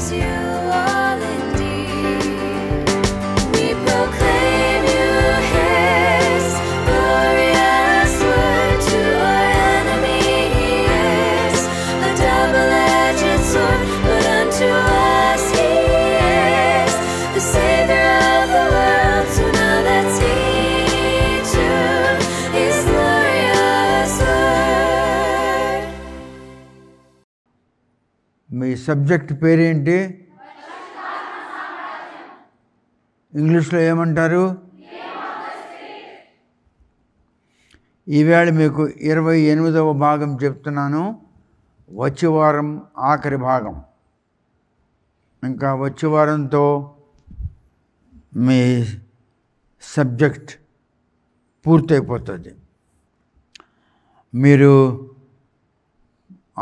praise you all indeed. We proclaim you His glorious word. To our enemy He is a double-edged sword, but unto us He is the Savior of the world. So now let's heed to His glorious word. Me subject పేరేంటి? ఇంగ్లీష్లో ఏమంటారు? ఈవేళ మీకు 28వ భాగం చెప్తున్నాను. వచ్చే వారం ఆఖరి భాగం. ఇంకా వచ్చే వారంతో మీ సబ్జెక్ట్ పూర్తయిపోతుంది. మీరు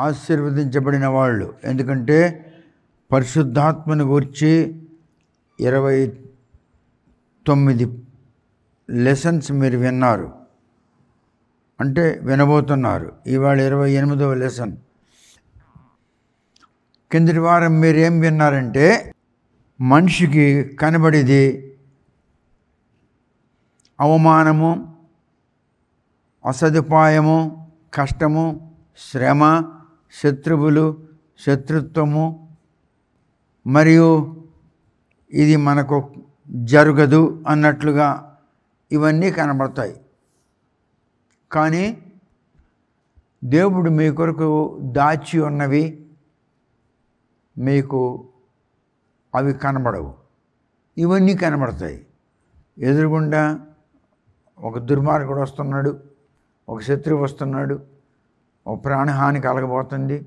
ఆశీర్వదించబడిన వాళ్ళు. ఎందుకంటే పరిశుద్ధాత్మను గురించి 29 లెసన్స్ మీరు విన్నారు, అంటే వినబోతున్నారు. ఇవాళ 28వ లెసన్. కిందటి వారం మీరు ఏం విన్నారంటే, మనిషికి కనబడేది అవమానము, అసదుపాయము, కష్టము, శ్రమ, శత్రువులు, శత్రుత్వము, మరియు ఇది మనకు జరగదు అన్నట్లుగా ఇవన్నీ కనబడతాయి. కానీ దేవుడు మీ కొరకు దాచి ఉన్నవి మీకు అవి కనబడవు. ఇవన్నీ కనబడతాయి. ఎదురుగుండా ఒక దుర్మార్గుడు వస్తున్నాడు, ఒక శత్రువు వస్తున్నాడు, ఒక ప్రాణహాని కలగబోతుంది.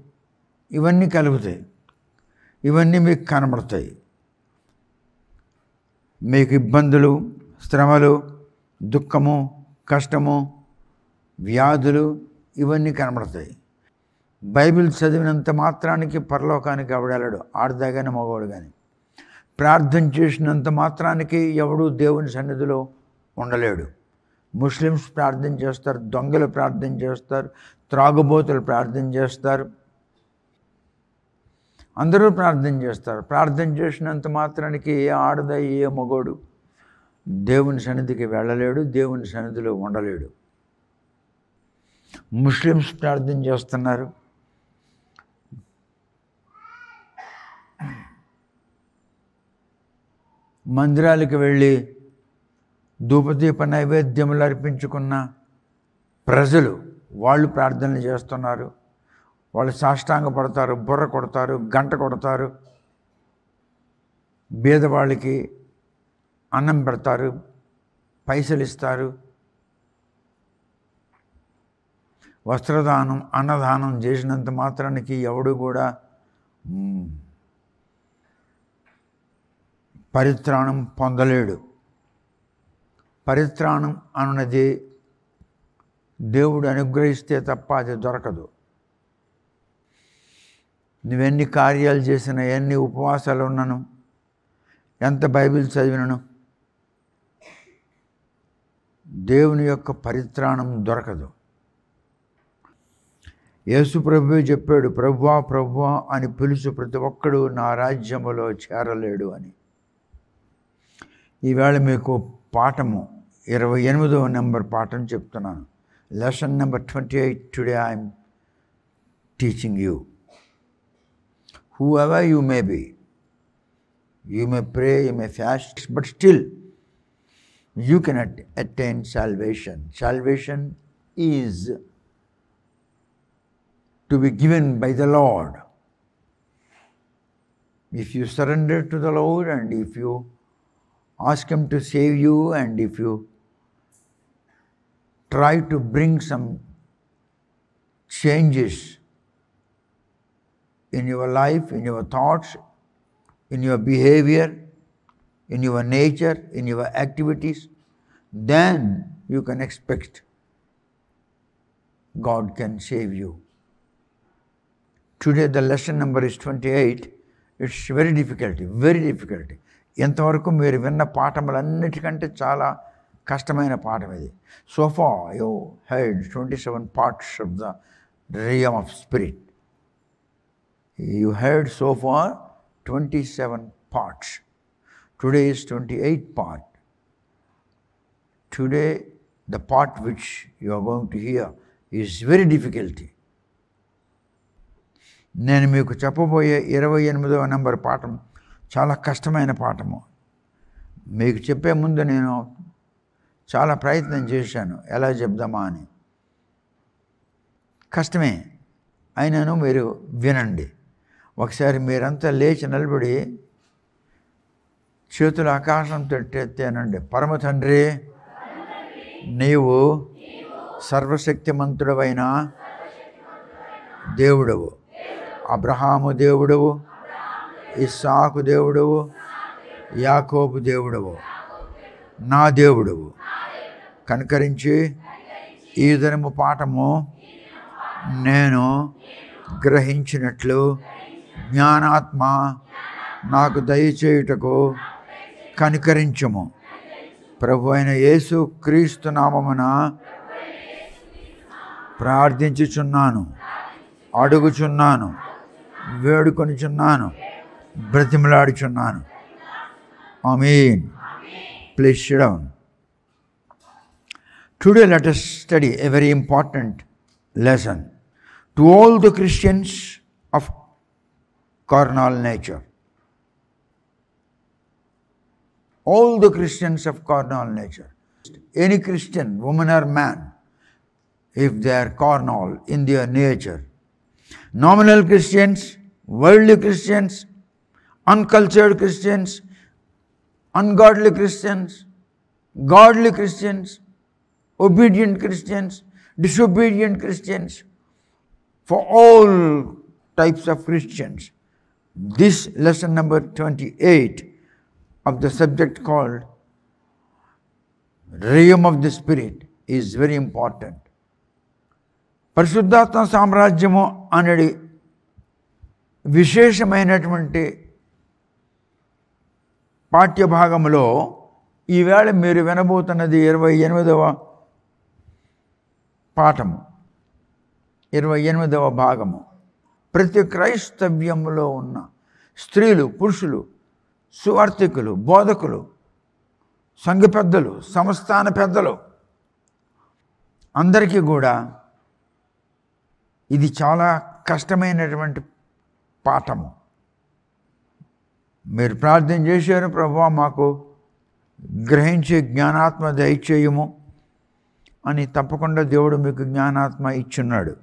ఇవన్నీ కలుగుతాయి. ఇవన్నీ మీకు కనబడతాయి. మీకు ఇబ్బందులు, శ్రమలు, దుఃఖము, కష్టము, వ్యాధులు ఇవన్నీ కనబడతాయి. బైబిల్ చదివినంత మాత్రానికి పరలోకానికి ఎవడెళ్ళడు, ఆడదా కానీ మగవాడు కానీ. ప్రార్థన చేసినంత మాత్రానికి ఎవడు దేవుని సన్నిధిలో ఉండలేడు. ముస్లిమ్స్ ప్రార్థన చేస్తారు, దొంగలు ప్రార్థన చేస్తారు, త్రాగుబోతులు ప్రార్థన చేస్తారు, అందరూ ప్రార్థన చేస్తారు. ప్రార్థన చేసినంత మాత్రానికి ఏ ఆడద ఏ మగోడు దేవుని సన్నిధికి వెళ్ళలేడు, దేవుని సన్నిధిలో ఉండలేడు. ముస్లిమ్స్ ప్రార్థన చేస్తున్నారు, మందిరాలకు వెళ్ళి ధూపదీప నైవేద్యములు అర్పించుకున్న ప్రజలు వాళ్ళు ప్రార్థనలు చేస్తున్నారు. వాళ్ళు సాష్టాంగ పడతారు, బుర్ర కొడతారు, గంట కొడతారు, బీదవాళ్ళకి అన్నం పెడతారు, పైసలు ఇస్తారు, వస్త్రదానం, అన్నదానం చేసినంత మాత్రానికి ఎవడు కూడా పరిత్రాణం పొందలేడు. పరిత్రాణం అన్నది దేవుడు అనుగ్రహిస్తే తప్ప అది దొరకదు. నువ్వెన్ని కార్యాలు చేసినా, ఎన్ని ఉపవాసాలు ఉన్నాను, ఎంత బైబిల్ చదివినను, దేవుని యొక్క పరిత్రాణం దొరకదు. యేసు ప్రభువే చెప్పాడు, ప్రభువా ప్రభువా అని పిలుచు ప్రతి ఒక్కడు నా రాజ్యములో చేరలేడు అని. ఈవేళ మీకు పాఠము 28వ నెంబర్ పాఠం చెప్తున్నాను. Lesson number 28 today I'm teaching you. Whoever you may be, you may pray, you may fast, but still you cannot attain salvation. Salvation is to be given by the Lord. If you surrender to the Lord and if you ask Him to save you and if you try to bring some changes in your life, in your thoughts, in your behavior, in your nature, in your activities, then you can expect God can save you. Today the lesson number is 28. It's very difficult, very difficult. ఎంతవరకు మీరు విన్న పాఠములన్నిటికంటే చాలా కష్టమైన పాఠం ఇది. So far you heard 27 parts of the realm of spirit. You heard so far 27 parts. Today is 28th part. Today, the part which you are going to hear is very difficult. నేను మీకు చెప్పబోయే 28వ number పాఠం చాలా కష్టమైన పాఠము. మీకు చెప్పే ముందు నేను చాలా ప్రయత్నం చేశాను ఎలా చెప్దామా అని. కష్టమే అయినను మీరు వినండి. ఒకసారి మీరంతా లేచి నిలబడి చేతులు ఆకాశం తట్టెత్తానండి. పరమ తండ్రి, నీవు సర్వశక్తిమంతుడవైన దేవుడవు, అబ్రహాము దేవుడవు, ఇస్సాకు దేవుడవు, యాకోబు దేవుడవు, నా దేవుడవు. కనికరించి ఈ దినము పాఠము నేను గ్రహించినట్లు జ్ఞానాత్మ నాకు దయచేయుటకు కనికరించుము. ప్రభు అయిన యేసు క్రీస్తు నామమున ప్రార్థించుచున్నాను, అడుగుచున్నాను, వేడుకొనిచున్నాను, బ్రతిమలాడుచున్నాను. ఆమేన్. Please sit down. Today let us study a very important lesson to all the Christians of carnal nature. All the Christians of carnal nature. Any Christian, woman or man, if they are carnal in their nature. Nominal Christians, worldly Christians, uncultured Christians, ungodly Christians, godly Christians, obedient Christians, disobedient Christians, for all types of Christians. This lesson number 28 of the subject called Realm of the Spirit is very important. పరిశుద్ధాత్మ సామ్రాజ్యము అనేది విశేషమైనటువంటి పాఠ్యభాగంలో ఈవేళ మీరు వినబోతున్నది 28వ పాఠము, 28వ భాగము. ప్రతి క్రైస్తవ్యంలో ఉన్న స్త్రీలు, పురుషులు, సువార్థికులు, బోధకులు, సంఘ పెద్దలు, సంస్థాన పెద్దలు అందరికీ కూడా ఇది చాలా కష్టమైనటువంటి పాఠము. మీరు ప్రార్థన చేశారు, ప్రభువా మాకు గ్రహించే జ్ఞానాత్మ దయచేయము అని. తప్పకుండా దేవుడు మీకు జ్ఞానాత్మ ఇచ్చున్నాడు.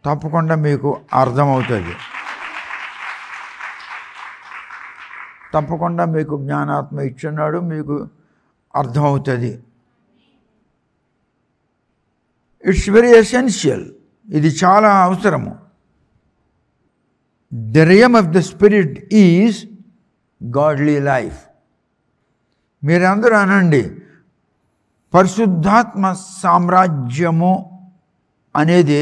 తప్పకుండా మీకు అర్థమవుతుంది. తప్పకుండా మీకు జ్ఞానాత్మ ఇచ్చున్నాడు, మీకు అర్థమవుతుంది. It's very essential. ఇది చాలా అవసరము. The realm of the spirit is godly life. మీరందరూ అనండి, పరిశుద్ధాత్మ సామ్రాజ్యము అనేది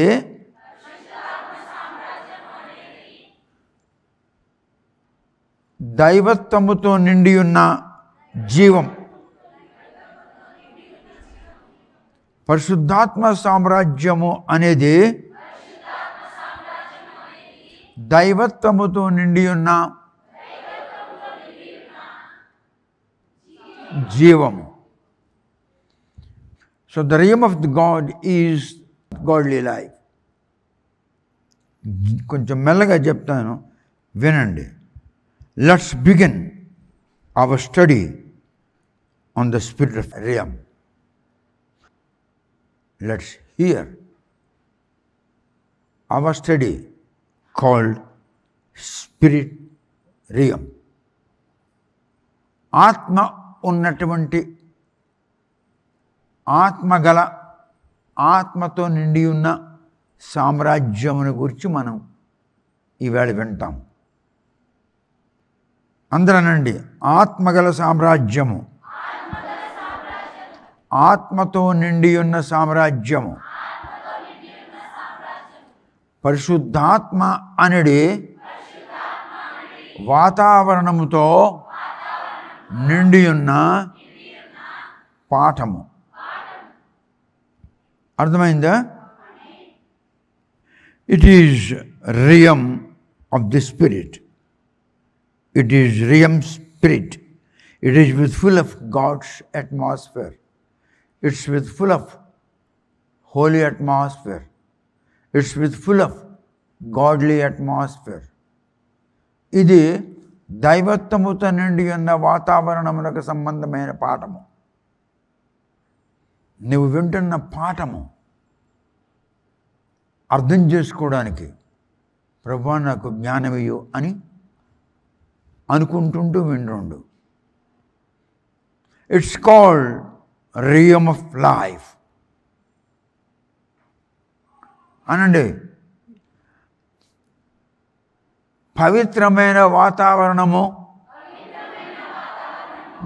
దైవత్వముతో నిండి ఉన్న జీవం. పరిశుద్ధాత్మ సామ్రాజ్యము అనేది దైవత్వముతో నిండి ఉన్న జీవము. So the realm of the God is godly life. కొంచెం మెల్లగా చెప్తాను, వినండి. Let's begin our study on the spirit of realm. Let's hear our study called Spirit Realm. ఆత్మ ఉన్నటువంటి, ఆత్మగల, ఆత్మతో నిండి ఉన్న సామ్రాజ్యమును గురించి మనం ఈవేళ వింటాం. అందరనండి, ఆత్మగల సామ్రాజ్యము, ఆత్మతో నిండి ఉన్న సామ్రాజ్యము. పరిశుద్ధాత్మ అనేది వాతావరణముతో నిండి ఉన్న పాఠము. అర్థమైందా? It is realm of the spirit. It is realm spirit. It is with full of God's atmosphere. It's with full of holy atmosphere. It's with full of godly atmosphere. ఇది దైవత్వముతో నిండి ఉన్న వాతావరణమునకు సంబంధమైన పాఠము. నువ్వు వింటున్న పాఠము అర్థం చేసుకోవడానికి ప్రభువా నాకు జ్ఞానమియ్యు అని అనుకుంటుంటూ వింటుండు. ఇట్స్ కాల్డ్ రియమ్ ఆఫ్ లైఫ్ అనండి. పవిత్రమైన వాతావరణము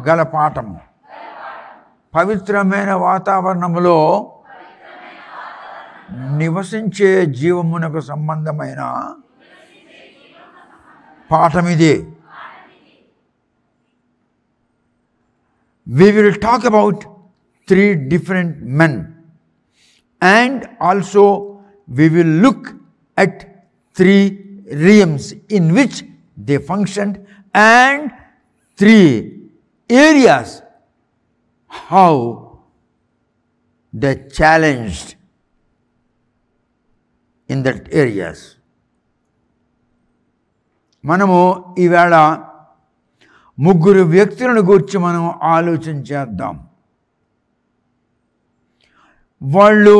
గల పాఠము. పవిత్రమైన వాతావరణములో నివసించే జీవమునకు సంబంధమైన పాఠం ఇది. We will talk about 3 different men, and also we will look at 3 realms in which they functioned, and 3 areas how they challenged in that areas. మనము ఈవేళ 3 వ్యక్తులను గురించి మనం ఆలోచన చేద్దాం. వాళ్ళు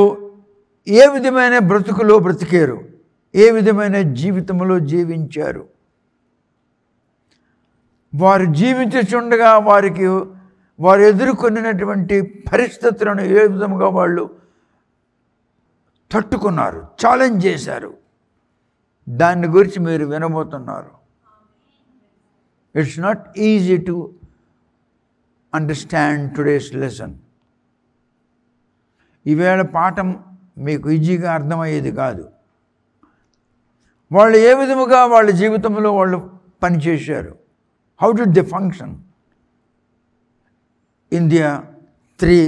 ఏ విధమైన బ్రతుకులో బ్రతికారు, ఏ విధమైన జీవితంలో జీవించారు, వారు జీవించుచుండగా వారు ఎదుర్కొన్నటువంటి పరిస్థితులను ఏ విధంగా వాళ్ళు తట్టుకున్నారు, ఛాలెంజ్ చేశారు, దాని గురించి మీరు వినబోతున్నారు. It's not easy to understand today's lesson. ఈవేళ పాఠం మీకు ఈజీగా అర్థమయ్యేది కాదు. వాళ్ళు ఏ విధముగా వాళ్ళ జీవితంలో వాళ్ళు పనిచేశారు. How did they function in their 3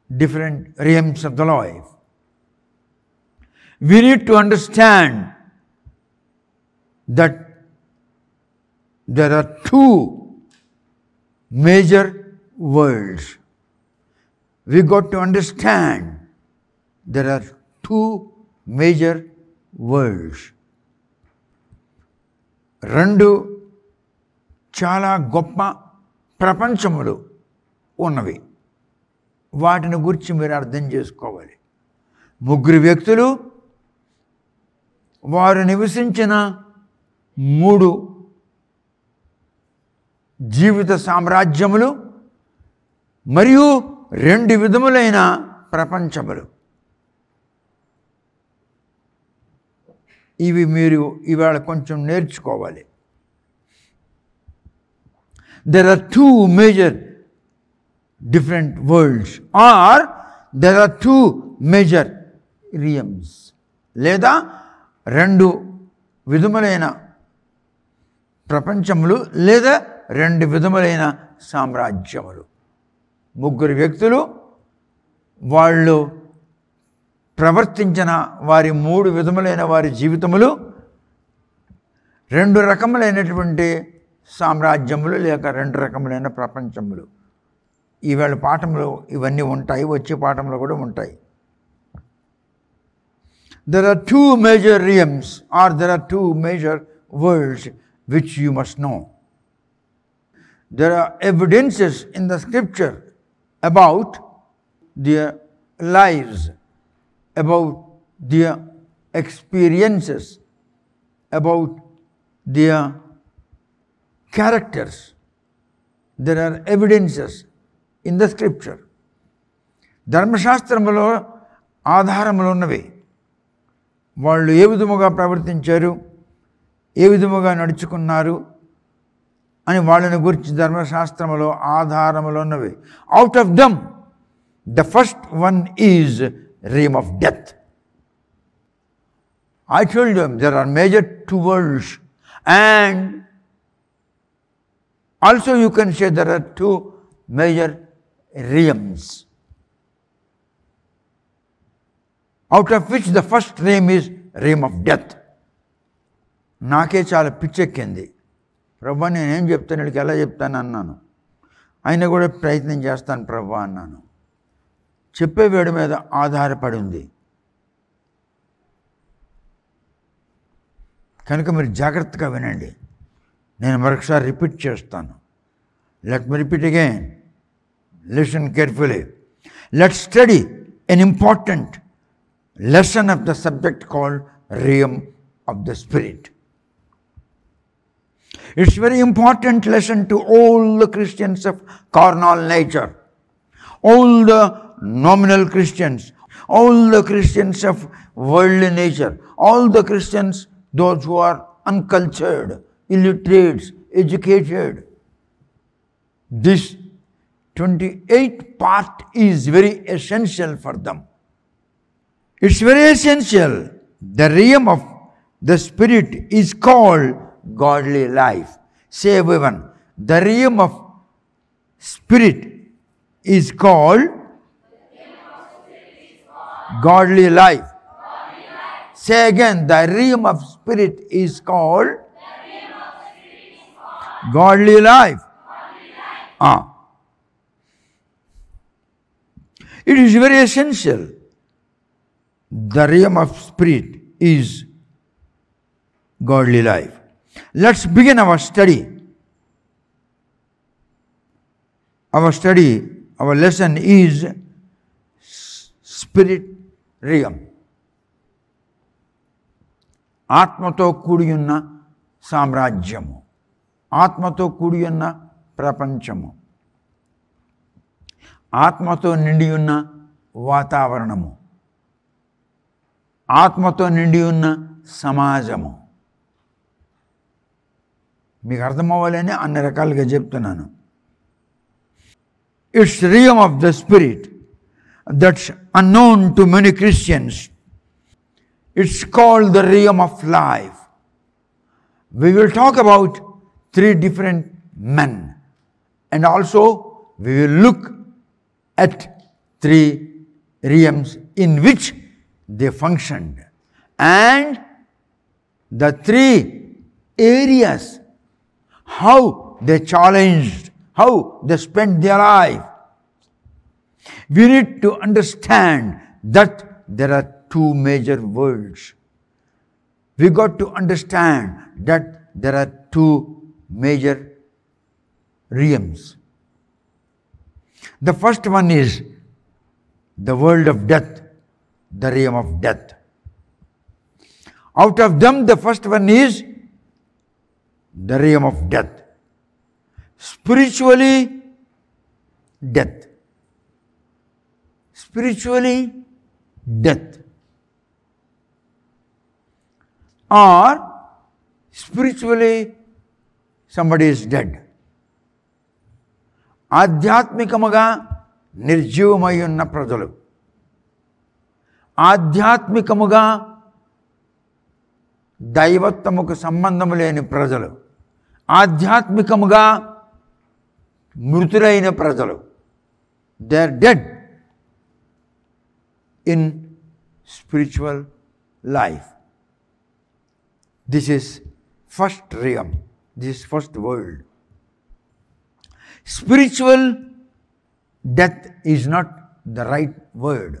different realms of the life? We need to understand that there are 2 major worlds. We got to understand there are 2 major worlds. 2 చాలా గొప్ప ప్రపంచములు ఉన్నవి. వాటిని గురించి మీరు అర్థం చేసుకోవాలి. 3 వ్యక్తులు, వారు నివసించిన 3 జీవిత సామ్రాజ్యములు మరియు 2 విధములైన ప్రపంచములు. ఇవి మీరు ఇవాళ కొంచెం నేర్చుకోవాలి. There are 2 major different worlds, or there are 2 major realms. లేదా 2 విధములైన ప్రపంచములు లేదా 2 విధములైన సామ్రాజ్యములు. 3 వ్యక్తులు, వాళ్ళు ప్రవర్తించిన వారి 3 విధములైన వారి జీవితములు, 2 రకములైనటువంటి సామ్రాజ్యములు లేక 2 రకములైన ప్రపంచములు. ఈవేళ పాఠంలో ఇవన్నీ ఉంటాయి, వచ్చే పాఠంలో కూడా ఉంటాయి. There are 2 major realms, or there are 2 major worlds which you must know. There are evidences in the scripture about their lives, about their experiences, about their characters. There are evidences in the scripture. ధర్మశాస్త్రములో ఆధారములు ఉన్నవి. వాళ్ళు ఏ విధముగా ప్రవర్తించారు, ఏ విధముగా నడుచుకున్నారు అని వాళ్ళని గురించి ధర్మశాస్త్రములో ఆధారములు ఉన్నవి. Out of them the first one is realm of death. I told them there are major 2 worlds, and also you can say there are 2 major realms, out of which the first realm is realm of death. నాకే చాలా పిచ్చెక్కింది. ప్రభా నేనేం చెప్తాను, వీళ్ళకి ఎలా చెప్తాను అన్నాను. అయినా కూడా ప్రయత్నం చేస్తాను ప్రభా అన్నాను. చెప్పేవాడి మీద ఆధారపడి ఉంది. కనుక మీరు జాగ్రత్తగా వినండి. నేను మరొకసారి రిపీట్ చేస్తాను. Let me repeat again. Listen carefully. Let's study an important lesson of the subject called realm of the spirit. It's very important lesson to all the Christians of carnal nature, all the nominal Christians, all the Christians of worldly nature, all the Christians, those who are uncultured, illiterates, educated. This 28th part is very essential for them. It's very essential. The realm of the spirit is called godly life. Say everyone, the realm of spirit is called godly life. Say again, the realm of spirit is called godly life. It is very essential. The realm of spirit is godly life. Let's begin our study. Our lesson is spirit realm. ఆత్మతో కూడి ఉన్న సామ్రాజ్యము, ఆత్మతో కూడి ఉన్న ప్రపంచము, ఆత్మతో నిండి ఉన్న వాతావరణము, ఆత్మతో నిండి ఉన్న సమాజము. మీకు అర్థమవ్వాలని అన్ని రకాలుగా చెప్తున్నాను. It's realm of the spirit that's unknown to many Christians. It's called the realm of life. We will talk about 3 different men, and also we will look at 3 realms in which they functioned, and the 3 areas, how they challenged, how they spent their life. We need to understand that there are 2 major worlds. We got to understand that there are 2 major realms. The first one is the world of death, the realm of death. Out of them, the first one is the realm of death. Spiritually, death. Spiritually, death. Or spiritually, somebody is dead. ఆధ్యాత్మికముగా నిర్జీవమై ఉన్న ప్రజలు, ఆధ్యాత్మికముగా దైవత్వముకు సంబంధము లేని ప్రజలు, ఆధ్యాత్మికముగా మృతులైన ప్రజలు, they are dead in spiritual life. This is first realm, this is first world. Spiritual death is not the right word.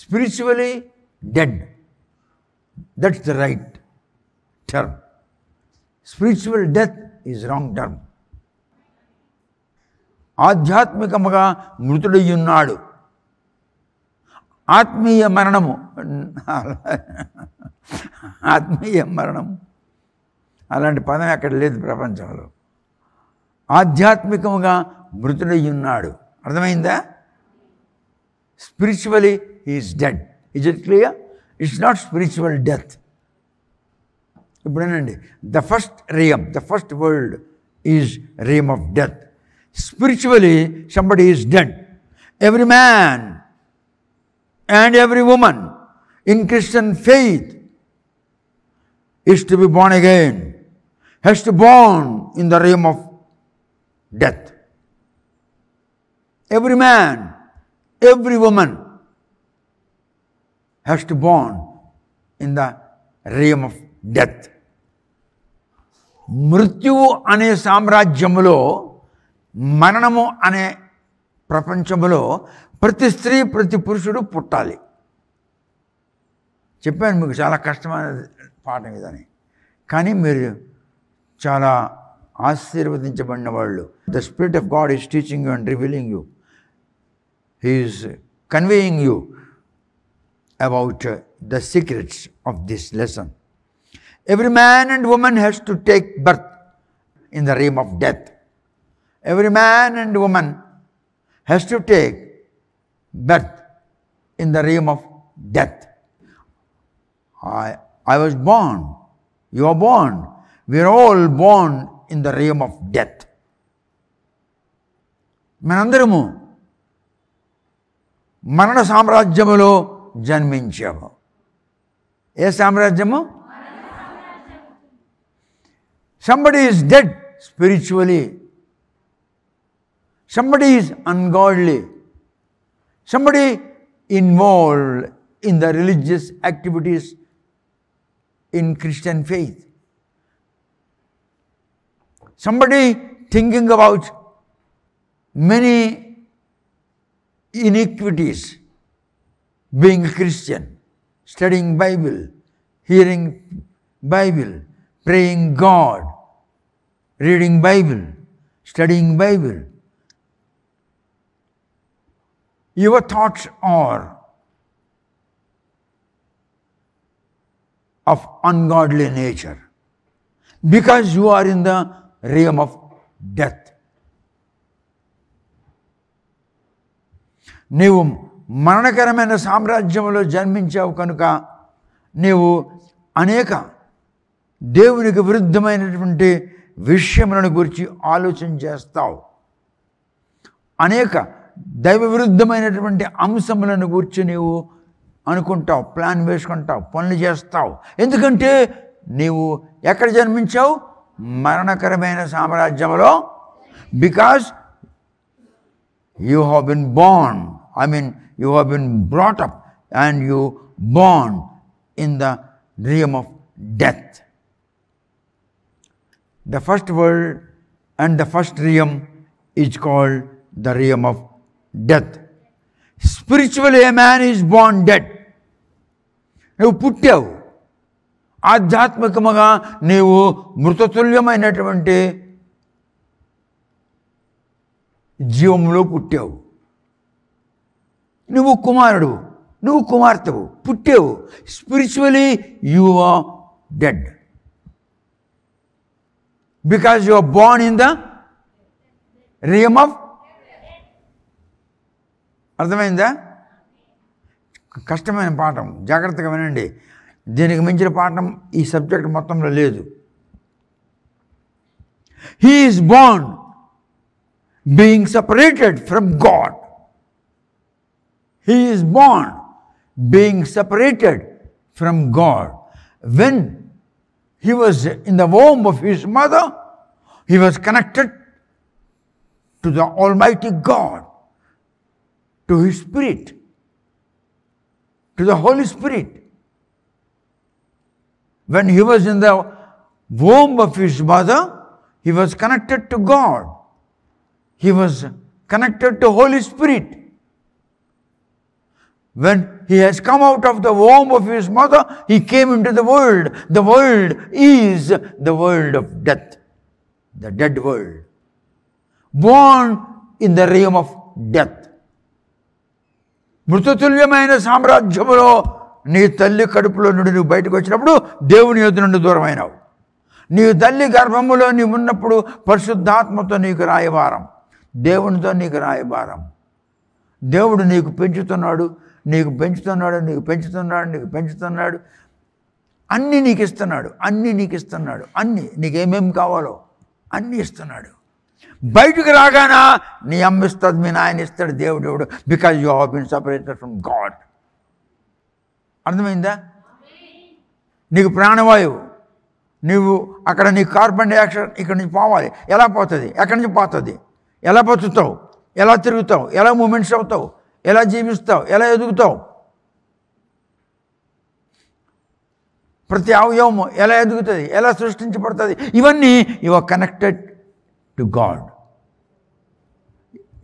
Spiritually dead, that's the right term. Spiritual death is wrong term. ఆధ్యాత్మికముగా మృతుడయ్యున్నాడు, ఆత్మీయ మరణము, ఆత్మీయ మరణం అలాంటి పదం అక్కడ లేదు ప్రపంచంలో. ఆధ్యాత్మికముగా మృతుడయ్యున్నాడు. అర్థమైందా? Spiritually is dead. Is it clear? It's not spiritual death. ఇప్పుడేనండి, the first realm, the first world is realm of death. Spiritually somebody is dead. Every man and every woman in Christian faith is to be born again, has to born in the realm of death. Every man, every woman has to born in the realm of death. మృత్యువు అనే సామ్రాజ్యములో, మరణము అనే ప్రపంచములో ప్రతి స్త్రీ ప్రతి పురుషుడు పుట్టాలి. చెప్పాను మీకు చాలా కష్టమైన పాఠం ఇదని, కానీ మీరు చాలా ఆశీర్వదించబడిన వాళ్ళు. The spirit of God is teaching you and revealing you. He is conveying you about the secrets of this lesson. Every man and woman has to take birth in the realm of death. Every man and woman has to take birth in the realm of death. I was born. You are born. We are all born in the realm of death. మనందరము మరణ సామ్రాజ్యములో జన్మించాము. ఏ సామ్రాజ్యము? Somebody is dead spiritually. Somebody is ungodly. Somebody involved in the religious activities in Christian faith. Somebody thinking about many iniquities, being a Christian, studying Bible, hearing Bible, praying God, reading Bible, studying Bible. Your thoughts are of ungodly nature because you are in the realm of death. నీవు మరణకరమైన సామ్రాజ్యంలో జన్మించావు కనుక నీవు అనేక దేవునికి విరుద్ధమైనటువంటి విషయములను గురించి ఆలోచన చేస్తావు. అనేక దైవ విరుద్ధమైనటువంటి అంశములను గురించి నీవు అనుకుంటావు, ప్లాన్ వేసుకుంటావు, పనులు చేస్తావు. ఎందుకంటే నీవు ఎక్కడ జన్మించావు? మరణకరమైన సామ్రాజ్యంలో. Because you have been Born, you have been brought up and you born in the realm of death. The first world and the first realm is called the realm of death. Spiritually a man is born dead. నువ్వు పుట్టావు, ఆధ్యాత్మికముగా నీవు మృతతుల్యమైనటువంటి జీవంలో పుట్టావు. నువ్వు కుమారుడు, నువ్వు కుమార్తెవు, పుట్టావు. Spiritually you are dead because you are born in the realm of. అర్థమైందా? కష్టమైన పాఠం, జాగ్రత్తగా వినండి. దీనికి మించిన పాఠం ఈ సబ్జెక్ట్ మొత్తంలో లేదు. He is Born being separated from God. He is born being separated from God. When he was in the womb of his mother, he was connected to the Almighty God, to His Spirit, to the Holy Spirit. When he was in the womb of his mother, he was connected to God. He was connected to Holy Spirit. When he has come out of the womb of his mother, he came into the world. The world is the world of death, the dead world. Born in the realm of death. మృతతుల్యమైన సామ్రాజ్యములో నీ తల్లి కడుపులో నుండి నువ్వు బయటకు వచ్చినప్పుడు దేవుని యొద్ద నుండి దూరమైనావు. నీ తల్లి గర్భములో నీవు ఉన్నప్పుడు పరిశుద్ధాత్మతో నీకు రాయబారం, దేవునితో నీకు రాయబారం. దేవుడు నీకు పెంచుతున్నాడు, నీకు పెంచుతున్నాడు, నీకు పెంచుతున్నాడు, నీకు పెంచుతున్నాడు. అన్నీ నీకు ఇస్తున్నాడు, అన్నీ నీకు ఇస్తున్నాడు, అన్నీ నీకేమేమి కావాలో అన్నీ ఇస్తున్నాడు. బయటకు రాగానా నీ అమ్మ ఇస్తుంది, మీ నాయన ఇస్తాడు, దేవుడు ఎవడు. Because you have been separated from God. అర్థమైందా? నీకు ప్రాణవాయువు, నువ్వు అక్కడ నీ కార్బన్ డైఆక్సైడ్ ఇక్కడి నుంచి పోవాలి. ఎలా పోతుంది? ఎక్కడి నుంచి పోతుంది? ఎలా బతుకుతావు? ఎలా తిరుగుతావు? ఎలా మూమెంట్స్ అవుతావు? ఎలా జీవిస్తావు? ఎలా ఎదుగుతావు? ప్రతి అవయవము ఎలా ఎదుగుతుంది, ఎలా సృష్టించబడుతుంది, ఇవన్నీ you are connected to God.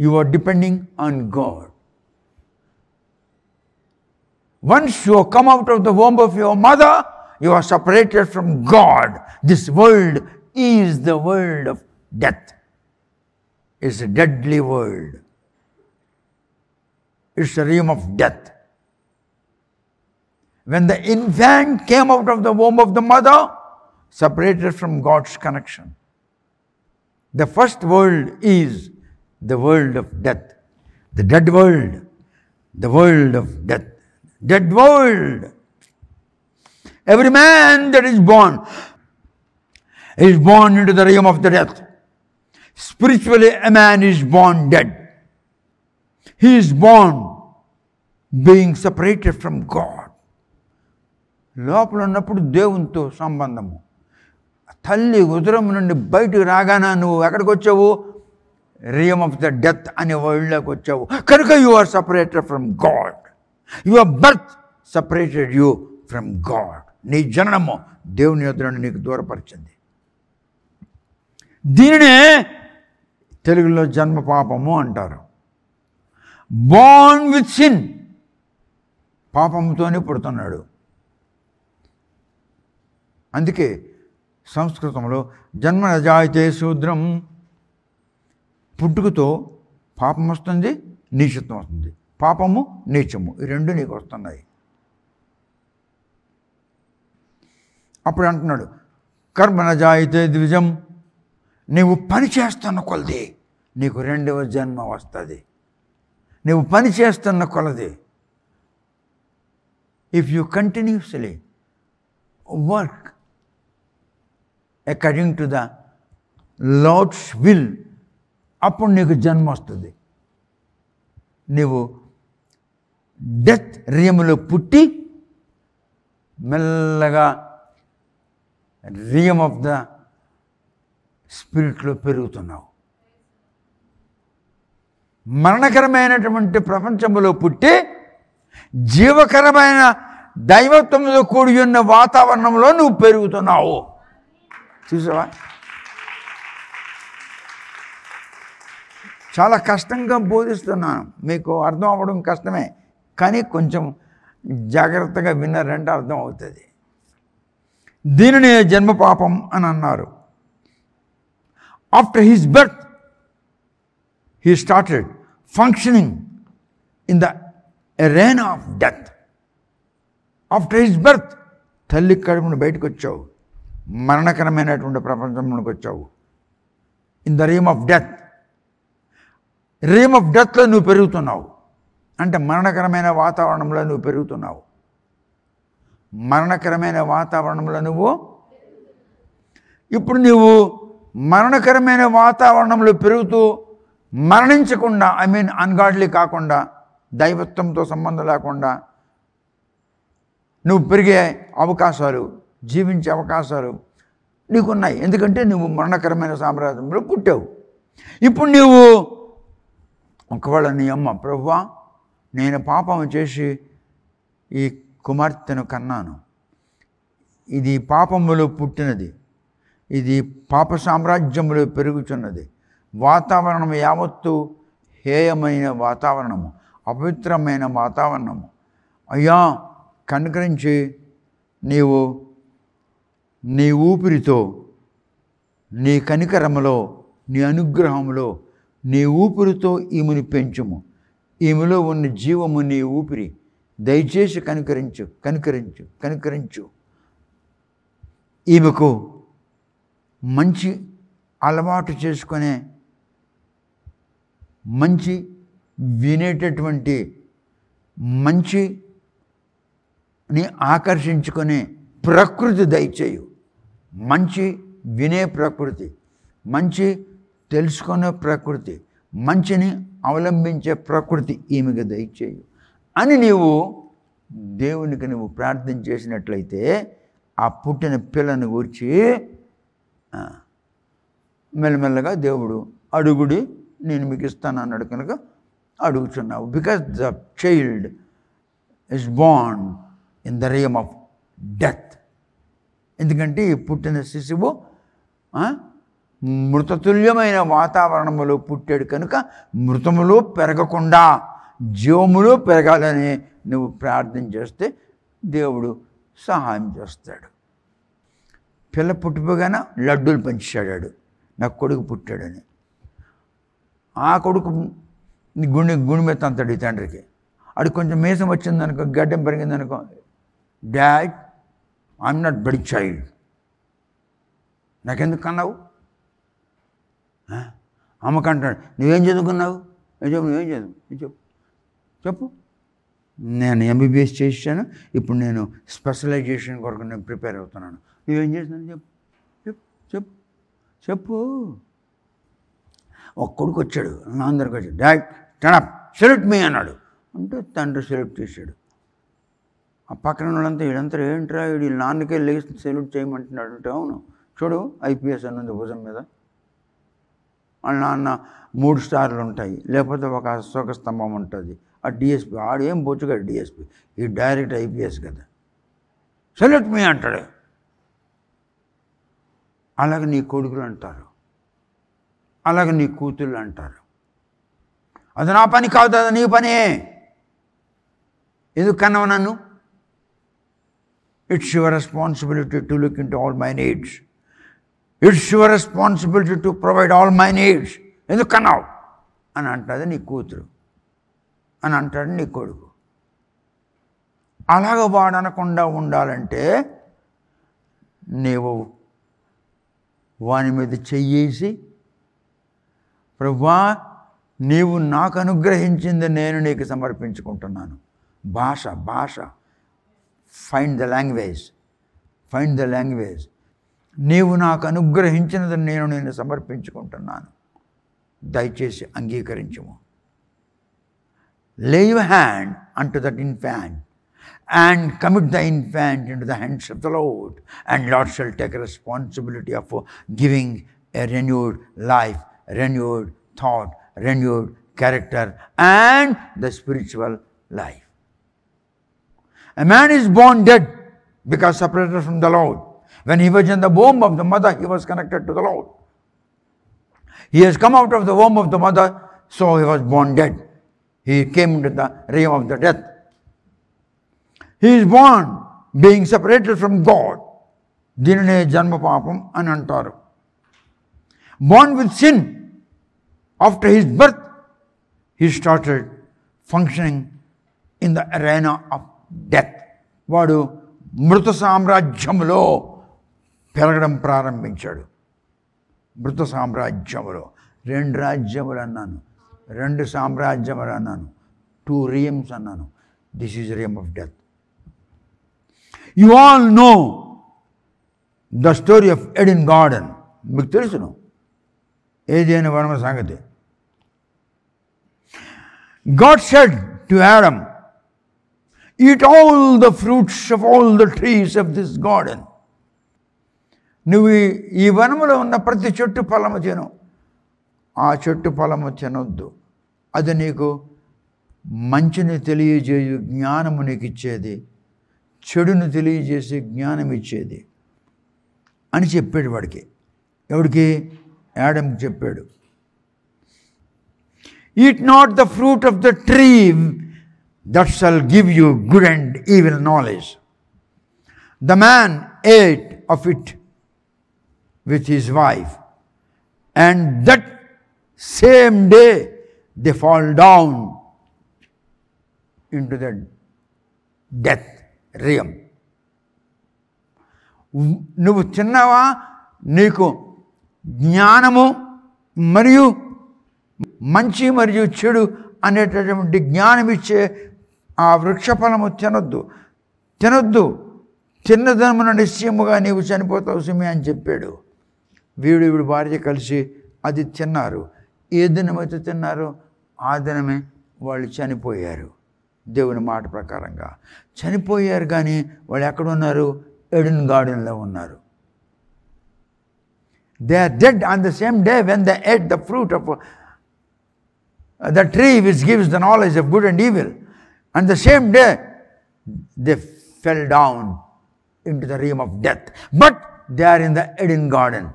You are depending on God. Once you come out of the womb of your mother, you are separated from God. This world is the world of death. It's a deadly world. It's a realm of death. When the infant came out of the womb of the mother, separated from God's connection, the first world is the world of death. The dead world. The world of death. Dead world. Every man that is born into the realm of the death. Spiritually, a man is born dead. He is born being separated from God. లోపల ఉన్నప్పుడు దేవునితో సంబంధము. తల్లి ఉదరం నుండి బయటకు రాగానే నువ్వు ఎక్కడికి వచ్చావు? రియమ్ ఆఫ్ ద డెత్ అనే వరల్డ్లోకి వచ్చావు. కనుక you are separated from God. Your birth separated you from God. నీ జననము దేవుని యొద్ద నుండి నీకు దూరపరిచింది. దీనినే తెలుగులో జన్మ పాపము అంటారు. Born with sin. పాపంతోనే పుడుతున్నాడు. అందుకే సంస్కృతంలో జన్మ నజాయతే శూద్రం. పుట్టుకతో పాపం వస్తుంది, నీచత్వం వస్తుంది. పాపము నీచము ఈ రెండు నీకు వస్తున్నాయి. అప్పుడు అంటున్నాడు కర్మ నజాయితే ద్విజం. నీవు పని చేస్తున్న కొలది నీకు రెండవ జన్మ వస్తుంది. నీవు పని చేస్తున్న కొలది. If you continuously work according to the Lord's will, అప్పుడు నీకు జన్మ వస్తుంది. నీవు డెత్ రియములో పుట్టి మెల్లగా రియమ్ ఆఫ్ ద స్పిరిట్లో పెరుగుతున్నావు. మరణకరమైనటువంటి ప్రపంచంలో పుట్టి జీవకరమైన దైవత్వంలో కూడి ఉన్న వాతావరణంలో నువ్వు పెరుగుతున్నావు. చూసావా? చాలా కష్టంగా బోధిస్తున్నాను, మీకు అర్థం అవ్వడం కష్టమే, కానీ కొంచెం జాగ్రత్తగా విన్నారంటే అర్థం అవుతుంది. దీనిని జన్మ పాపం అని అన్నారు. After his birth he started functioning in the arena of death. After his birth తల్లి కడుపును బయటకు వచ్చావు, మరణకరమైనటువంటి ప్రపంచంలోకి వచ్చావు. In the realm of death. Realm of డెత్లో నువ్వు పెరుగుతున్నావు. అంటే మరణకరమైన వాతావరణంలో నువ్వు పెరుగుతున్నావు. మరణకరమైన వాతావరణంలో నువ్వు ఇప్పుడు నువ్వు మరణకరమైన వాతావరణంలో పెరుగుతూ మరణించకుండా, అన్గాడ్లీ కాకుండా, దైవత్వంతో సంబంధం లేకుండా నువ్వు పెరిగే అవకాశాలు, జీవించే అవకాశాలు నీకున్నాయి. ఎందుకంటే నువ్వు మరణకరమైన సామ్రాజ్యంలో పుట్టావు. ఇప్పుడు నువ్వు ఒకవేళ నీ అమ్మ, ప్రభువా నేను పాపం చేసి ఈ కుమార్తెను కన్నాను, ఇది పాపములో పుట్టినది, ఇది పాప సామ్రాజ్యములో పెరుగుతున్నది, వాతావరణం యావత్తు హేయమైన వాతావరణము, అపవిత్రమైన వాతావరణము, అయ్యా కనుకరించి నీవు నీ ఊపిరితో, నీ కనికరములో, నీ అనుగ్రహములో నీ ఊపిరితో ఈమెను పెంచుము. ఈమెలో ఉన్న జీవము నీ ఊపిరి, దయచేసి కనికరించు, కనికరించు, కనికరించు. ఈమెకు మంచి అలవాటు చేసుకునే, మంచి వినేటటువంటి, మంచిని ఆకర్షించుకునే ప్రకృతి దయచేయు. మంచి వినే ప్రకృతి, మంచి తెలుసుకునే ప్రకృతి, మంచిని అవలంబించే ప్రకృతి ఈమెకు దయచేయు అని నీవు దేవునికి నువ్వు ప్రార్థన చేసినట్లయితే ఆ పుట్టిన పిల్లను గురించి మెల్లమెల్లగా దేవుడు అడుగుడి నేను మీకు ఇస్తాను అన్నాడు. కనుక అడుగుచున్నావు. Because the child is born in the realm of death. ఎందుకంటే ఈ పుట్టిన శిశువు మృతతుల్యమైన వాతావరణంలో పుట్టాడు కనుక మృతములో పెరగకుండా జీవములో పెరగాలని నువ్వు ప్రార్థన చేస్తే దేవుడు సహాయం చేస్తాడు. పిల్ల పుట్టిపోగానే లడ్డూలు పంచాడు, నాకు కొడుకు పుట్టాడని. ఆ కొడుకు గుండె మీద తంతాడు ఈ తండ్రికి. అడు కొంచెం మీసం వచ్చిందనుకో, గడ్డం పెరిగిందనుకో, డాడ్ ఐఎమ్ నాట్ బడి చైల్డ్, నాకెందుకు కన్నావు? అమ్మకంటాడు, నువ్వేం చదువుకున్నావు? నువ్వేం చదువు చెప్పు. నేను ఎంబీబీఎస్ చేశాను, ఇప్పుడు నేను స్పెషలైజేషన్ కొరకు నేను ప్రిపేర్ అవుతున్నాను. నువ్వేం చేస్తున్నాను చెప్పు. చెప్పు. ఒక కొడుకు వచ్చాడు, నా అందరికి వచ్చాడు, డాడ్ టనప్ సెల్యూట్ మీ అన్నాడు. అంటే తండ్రి సెల్యూట్ చేశాడు. ఆ పక్కన వాళ్ళంతా వీళ్ళంతా ఏంట్రా వీడి నాన్నకే లేచి సెల్యూట్ చేయమంటున్నాడు అంటే, అవును చూడు ఐపీఎస్ అన్నది భుజం మీద, వాళ్ళ నాన్న 3 స్టార్లు ఉంటాయి, లేకపోతే ఒక అశోక స్తంభం ఉంటుంది. ఆ డిఎస్పీ ఆడు ఏం బొచ్చుగాడు డిఎస్పీ, ఈ డైరెక్ట్ ఐపీఎస్ కదా, సెల్యూట్ మీ అంటాడు. అలాగే నీ కొడుకులు అంటారు, అలాగే నీ కూతుళ్ళు అంటారు. అది నా పని కాదు, అది నీ పనే, ఎందుకు కన్నావు నన్ను? It's your responsibility to look in to all my needs. It's your responsibility to provide all my needs. ఎందుకు కన్నావు అని అంటుంది నీ కూతురు, అని అంటాడు నీ కొడుకు. అలాగ వాడనకుండా ఉండాలంటే నీవు వాని మీద చెయ్యేసి, ప్రభువా నీవు నాకు అనుగ్రహించింది నేను నీకు సమర్పించుకుంటున్నాను. భాష ఫైండ్ ద లాంగ్వేజ్. నీవు నాకు అనుగ్రహించినది నేను సమర్పించుకుంటున్నాను, దయచేసి అంగీకరించుము. Lay your hand unto that infant and commit the infant into the hands of the Lord, and Lord shall take responsibility of giving a renewed life, renewed thought, renewed character, and the spiritual life. A man is born dead because separated from the Lord. When he was in the womb of the mother, he was connected to the Lord. He has come out of the womb of the mother, so he was born dead. He came into the realm of the death. He is born being separated from God. దీనినే జన్మ పాపం అని అంటారు. Born with sin. After his birth, he started functioning in the arena of death. వాడు మృత సామ్రాజ్యములో పెరగడం ప్రారంభించాడు. మృత సామ్రాజ్యములో 2 రాజ్యములు అన్నాను, 2 సామ్రాజ్యములు అన్నాను, 2 realms అన్నాను. This is realm of death. You all know the story of Eden Garden. మీకు తెలుసును ఏదైనా వనమ సంగతి. God said to Adam, eat all the fruits of all the trees of this garden. నువ్వు ఈ వనములో ఉన్న ప్రతి చెట్టు ఫలము తిను, ఆ చెట్టు ఫలము తినొద్దు, అది నీకు మంచిని తెలియజేయు జ్ఞానము నీకు ఇచ్చేది, చెడును తెలియజేసే జ్ఞానం ఇచ్చేది అని చెప్పాడు వాడికి. ఎవడికి? యాడమ్కి చెప్పాడు. Eat not the fruit of the tree that shall give you good and evil knowledge. The man ate of it with his wife, and that same day they fall down into the death realm. నువ్వు తిన్నావా? నీకు జ్ఞానము మరియు మంచి మరియు చెడు అనేటటువంటి జ్ఞానం ఇచ్చే ఆ వృక్షఫలము తినొద్దు, తిన్నదనమున నిశ్చయముగా నీవు చనిపోతావు సుమి అని చెప్పాడు. వీడు భార్య కలిసి అది తిన్నారు. ఏ దినమైతే తిన్నారో ఆ దినమే వాళ్ళు చనిపోయారు. దేవుని మాట ప్రకారంగా చనిపోయారు. కానీ వాళ్ళు ఎక్కడున్నారు? ఎడెన్ గార్డెన్లో ఉన్నారు. They are dead on the same day when they ate the fruit of the tree which gives the knowledge of good and evil. And the same day they fell down into the realm of death. But they are in the Eden garden.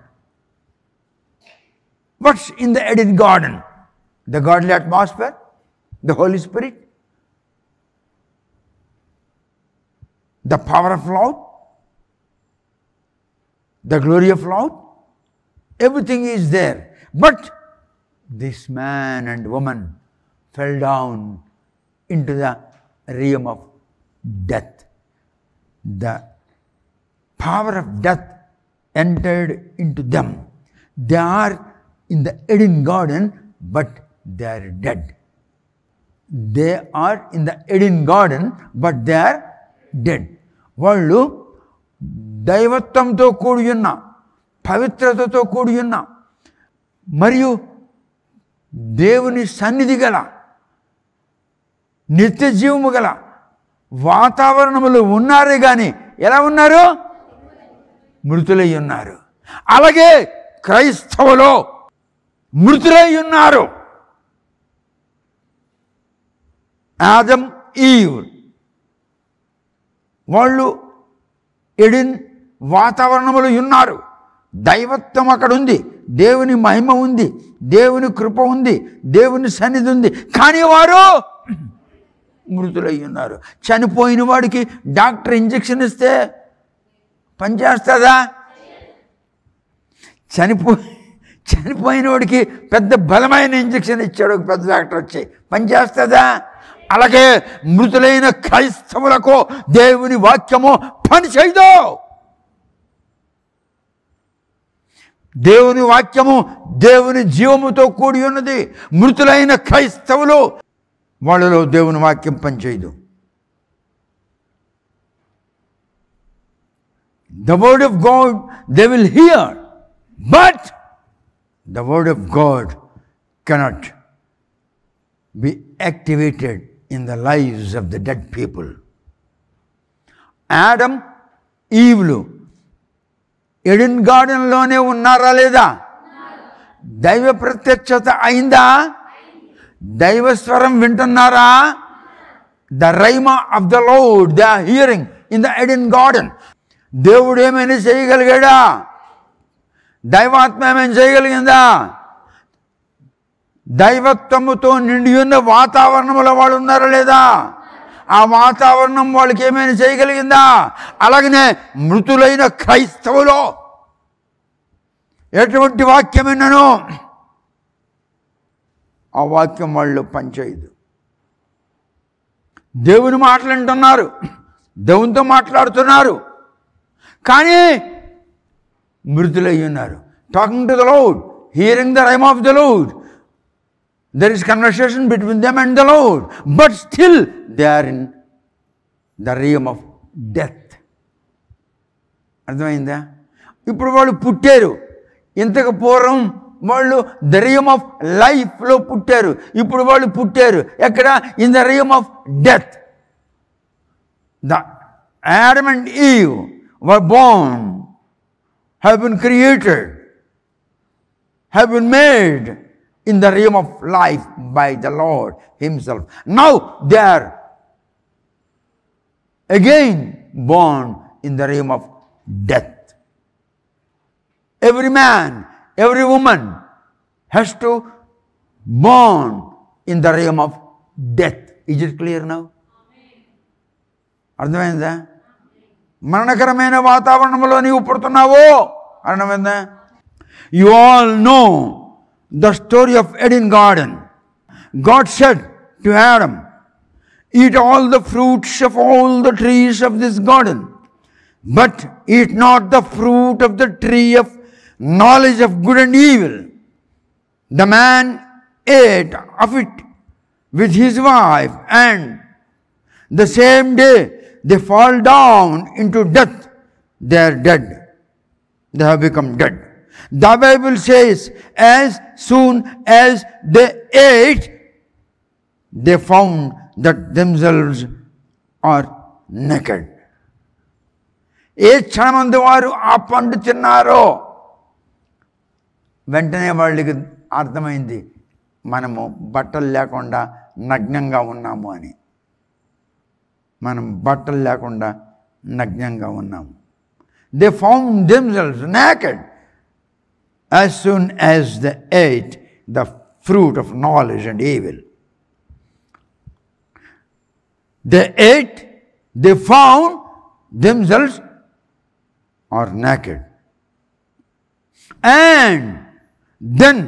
What's in the Eden garden? The godly atmosphere, the Holy Spirit, the power of Lord, the glory of Lord. Everything is there. But this man and woman fell down into the realm of death. The power of death entered into them. They are in the Eden garden, but they are dead. They are in the Eden garden, but they are dead. వాళ్ళు దైవత్వంతో కూడి ఉన్న, పవిత్రతతో కూడి ఉన్న, మరియు దేవుని సన్నిధి గల, నిత్య జీవము గల వాతావరణములో ఉన్నారే కానీ ఎలా ఉన్నారు? మృతులై ఉన్నారు. అలాగే క్రైస్తవులో మృతులై ఉన్నారు. ఆదం, ఈవ్ వాళ్ళు ఎడిన్ వాతావరణములో ఉన్నారు. దైవత్వం అక్కడ ఉంది, దేవుని మహిమ ఉంది, దేవుని కృప ఉంది, దేవుని సన్నిధి ఉంది. కానీ వారు మృతులై ఉన్నారు. చనిపోయిన వాడికి డాక్టర్ ఇంజెక్షన్ ఇస్తే పనిచేస్తుందా? చనిపోయిన వాడికి పెద్ద బలమైన ఇంజెక్షన్ ఇచ్చాడు ఒక పెద్ద డాక్టర్ వచ్చి, పనిచేస్తుందా? అలాగే మృతులైన క్రైస్తవులకు దేవుని వాక్యము పనిచేయదు. దేవుని వాక్యము దేవుని జీవముతో కూడి ఉన్నది. మృతులైన క్రైస్తవులు వాళ్ళలో దేవుని వాక్యం పనిచేయదు. The word of God they will hear, but the word of God cannot be activated in the lives of the dead people. Adam, Eve Eden గార్డెన్లోనే ఉన్నారా లేదా? దైవ ప్రత్యక్షత అయిందా? దైవస్వరం వింటున్నారా? The rhema of the Lord they are hearing in the Eden garden. దేవుడు ఏమైనా చేయగలిగాడా? దైవాత్మ ఏమైనా చేయగలిగిందా? దైవత్వముతో నిండి ఉన్న వాతావరణంలో వాళ్ళు ఉన్నారా లేదా? ఆ వాతావరణం వాళ్ళకి ఏమైనా చేయగలిగిందా? అలాగనే మృతులైన క్రైస్తవులో ఎటువంటి వాక్యం విన్నను ఆ వాక్యం వాళ్ళు పనిచేయదు. దేవుని మాట్లాడుతున్నారు, దేవునితో మాట్లాడుతున్నారు, కానీ మృతులై ఉన్నారు. Talking to the lord, hearing the rhyme of the lord. There is conversation between them and the Lord, but still they are in the realm of death. అర్థమైందా? ఇప్పుడు వాళ్ళు పుట్టారు, ఇంతకు పూర్వం వాళ్ళు ద రియమ్ ఆఫ్ లైఫ్లో పుట్టారు. ఇప్పుడు వాళ్ళు పుట్టారు ఎక్కడ? In the realm of death. The Adam and Eve were born, have been created, have been made in the realm of life by the Lord himself. Now they are again born in the realm of death. Every man, every woman has to born in the realm of death. Is it clear now? అర్థమైందా? మరణకరమైన వాతావరణంలో నీవు పుడుతున్నావు. అర్థమైందా? You all know the story of Eden garden. God said to Adam, eat all the fruits of all the trees of this garden, but eat not the fruit of the tree of knowledge of good and evil. The man ate of it with his wife, and the same day they fall down into death. They are dead. They have become dead. The Bible says, as soon as they ate, they found that themselves are naked. ఏ క్షణమందు వారు ఆ పండు తిన్నారో వెంటనే వాళ్ళకి అర్థమైంది, మనము బట్టలు లేకుండా నగ్నంగా ఉన్నాము అని. మనం బట్టలు లేకుండా నగ్నంగా ఉన్నాము. They found themselves naked as soon as they ate the fruit of knowledge and evil. They ate, they found themselves are naked. And then,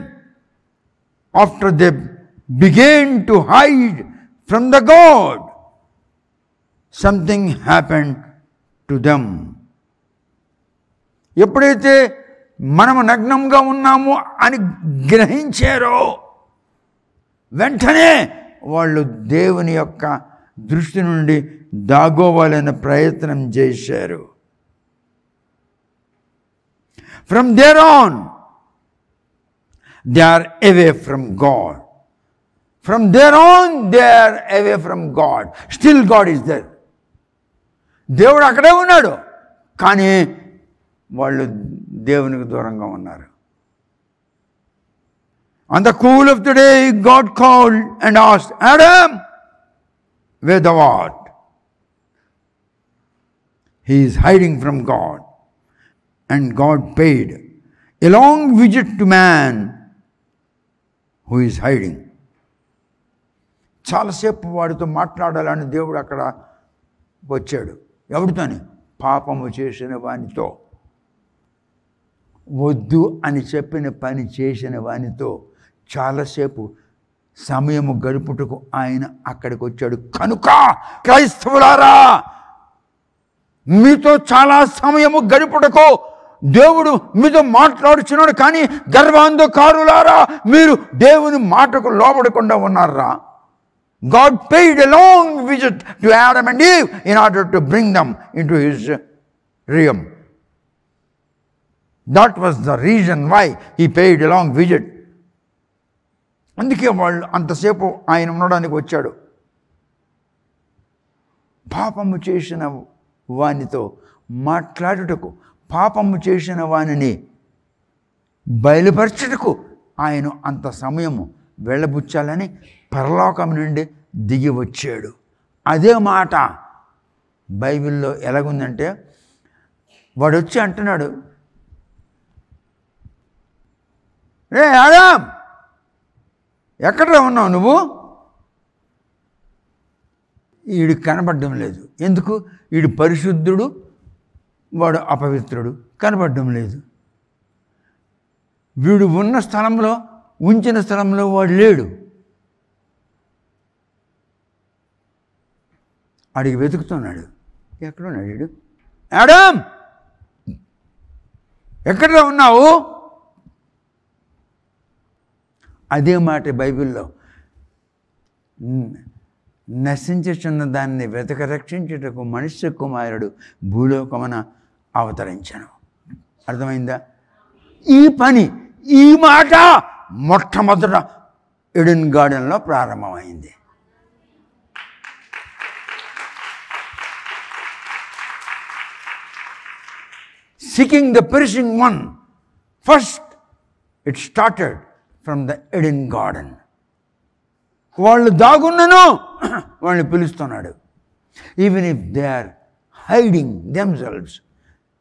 after they began to hide from the God, something happened to them. ఎప్పుడైతే మనము నగ్నంగా ఉన్నాము అని గ్రహించారో వెంటనే వాళ్ళు దేవుని యొక్క దృష్టి నుండి దాగోవాలనే ప్రయత్నం చేశారు. From there on, they are away from God. From there on, they are away from God. Still God is there. దేవుడు అక్కడే ఉన్నాడు, కానీ వాళ్ళు దేవునికి దూరంగా ఉన్నారు. On the cool of the day, God called and asked, Adam, where thou art? He is hiding from God. And God paid a long visit to man who is hiding. చాలాసేపు వాడితో మాట్లాడాలని దేవుడు అక్కడ వచ్చాడు. ఎవరితోని? పాపము చేసిన వానితో. వద్దు అని చెప్పిన పని చేసిన వానితో చాలాసేపు సమయము గడుపుటకు ఆయన అక్కడికి వచ్చాడు. కనుక క్రైస్తవులారా, మీతో చాలా సమయము గడుపుటకు దేవుడు మీతో మాట్లాడుచున్నాడు, కానీ గర్వాంధకారులారా మీరు దేవుని మాటకు లోబడకుండా ఉన్నారా? God paid a long visit to Adam and Eve in order to bring them into his realm. That was the reason why he paid a long visit. అందుకే వాళ్ళు అంతసేపు ఆయన ఉండడానికి వచ్చాడు. పాపము చేసిన వానితో మాట్లాడుటకు, పాపము చేసిన వానిని బయలుపరచుటకు ఆయన అంత సమయము వెళ్ళబుచ్చాలని పరలోకం నుండి దిగి వచ్చాడు. అదే మాట బైబిల్లో ఎలాగుందంటే, వాడు వచ్చి అంటున్నాడు, రే ఆదాం, ఎక్కడ ఉన్నావు నువ్వు? వీడు కనపడడం లేదు. ఎందుకు? వీడు పరిశుద్ధుడు, వాడు అపవిత్రుడు, కనపడడం లేదు. వీడు ఉన్న స్థలంలో, ఉంచిన స్థలంలో వాడు లేడు. అడిగి వెతుకుతున్నాడు, ఎక్కడున్నాడు వీడు? ఆదాం, ఎక్కడ ఉన్నావు? అదే మాట బైబిల్లో, నశించుచున్న దాన్ని వెతక రక్షించుటకు మనుష్య కుమారుడు భూలోకమున అవతరించను. అర్థమైందా? ఈ పని, ఈ మాట మొట్టమొదట ఎడెన్ గార్డెన్లో ప్రారంభమైంది. Seeking the perishing one, first it started from the Eden garden. వాళ్ళు దాగున్నను వాళ్ళని పిలుస్తున్నాడు. Even if they are hiding themselves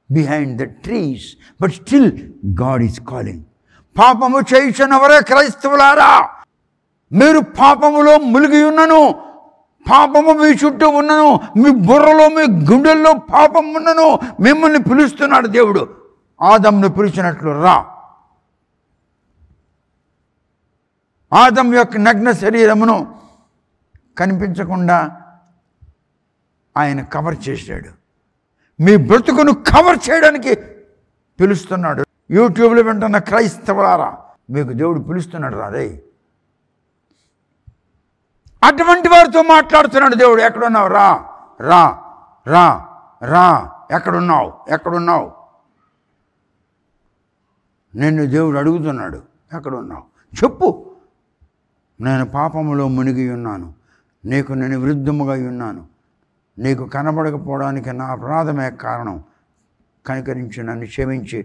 behind the trees, but still God is calling. పాపము చేయుచున్నవరే క్రైస్తవులారా, మీరు పాపములో మునిగి ఉన్నను, పాపము మీ చుట్టూ ఉన్నను, మీ బుర్రలో, మీ గుండెల్లో పాపం ఉన్నను, మిమ్మల్ని పిలుస్తున్నాడు దేవుడు. ఆదామును పిలిచినట్లు రా. ఆదాము యొక్క నగ్న శరీరమును కనిపించకుండా ఆయన కవర్ చేశాడు. మీ బ్రతుకును కవర్ చేయడానికి పిలుస్తున్నాడు. యూట్యూబ్లో వింటున్న క్రైస్తవులారా, మీకు దేవుడు పిలుస్తున్నాడు, రా రే. అటువంటి వారితో మాట్లాడుతున్నాడు దేవుడు. ఎక్కడున్నావు? రా రా రా రా. ఎక్కడున్నావు? ఎక్కడున్నావు? నిన్ను దేవుడు అడుగుతున్నాడు, ఎక్కడున్నావు? చెప్పు. నేను పాపములో మునిగి ఉన్నాను, నీకు నేను విరుద్ధముగా ఉన్నాను, నీకు కనబడకపోవడానికి నా అపరాధమే కారణం, కనికరించి నన్ను క్షమించి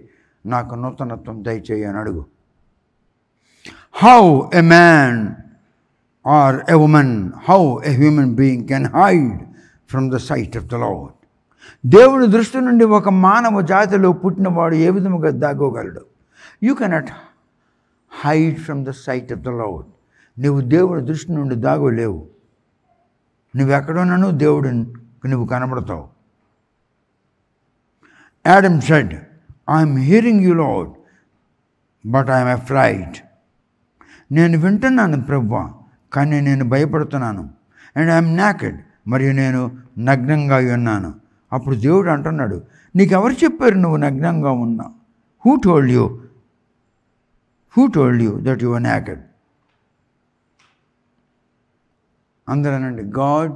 నాకు నూతనత్వం దయచేయని అడుగు. How a man or a woman, how a human being can hide from the sight of the Lord. దేవుని దృష్టి నుండి ఒక మానవ జాతిలో పుట్టినవాడు ఏ విధముగా దాగోగలడు? You cannot hide from the sight of the Lord. నువ్వు దేవుడి దృష్టి నుండి దాగోలేవు. నువ్వెక్కడున్నాను దేవుడు నువ్వు కనబడతావు. Adam said, I'm hearing you, Lord, but I'm afraid. నేను వింటున్నాను ప్రభువా, కానీ నేను భయపడుతున్నాను. అండ్ ఐఎమ్ naked, మరియు నేను నగ్నంగా ఉన్నాను. అప్పుడు దేవుడు అంటున్నాడు, నీకెవరు చెప్పారు నువ్వు నగ్నంగా ఉన్నా? Who told you that you were naked? అందరనండి, God,